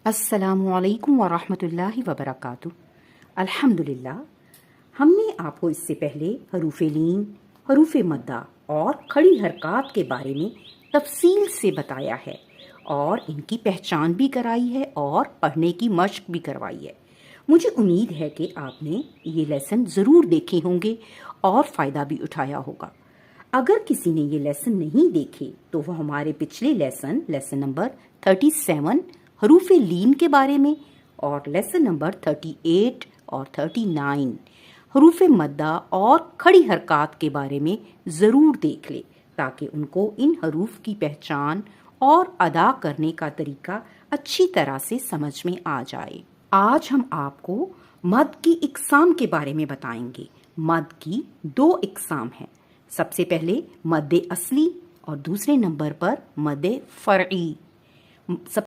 السلام علیکم ورحمۃ اللہ وبرکاتہ۔ الحمدللہ، ہم نے آپ کو اس سے پہلے حروف لین، حروف مدہ اور کھڑی حرکات کے بارے میں تفصیل سے بتایا ہے اور ان کی پہچان بھی کرائی ہے اور پڑھنے کی مشق بھی کروائی ہے۔ مجھے امید ہے کہ آپ نے یہ لیسن ضرور دیکھے ہوں گے اور فائدہ بھی اٹھایا ہوگا۔ اگر کسی نے یہ لیسن نہیں دیکھے تو وہ ہمارے پچھلے لیسن نمبر 37 حروف لین کے بارے میں اور لیسن نمبر 38 اور 39 حروف مدہ اور کھڑی حرکات کے بارے میں ضرور دیکھ لے تاکہ ان کو ان حروف کی پہچان اور ادا کرنے کا طریقہ اچھی طرح سے سمجھ میں آ جائے۔ آج ہم آپ کو مد کی اقسام کے بارے میں بتائیں گے۔ مد کی 2 اقسام ہیں۔ سب سے پہلے مد اصلی اور دوسرے نمبر پر مد فرعی۔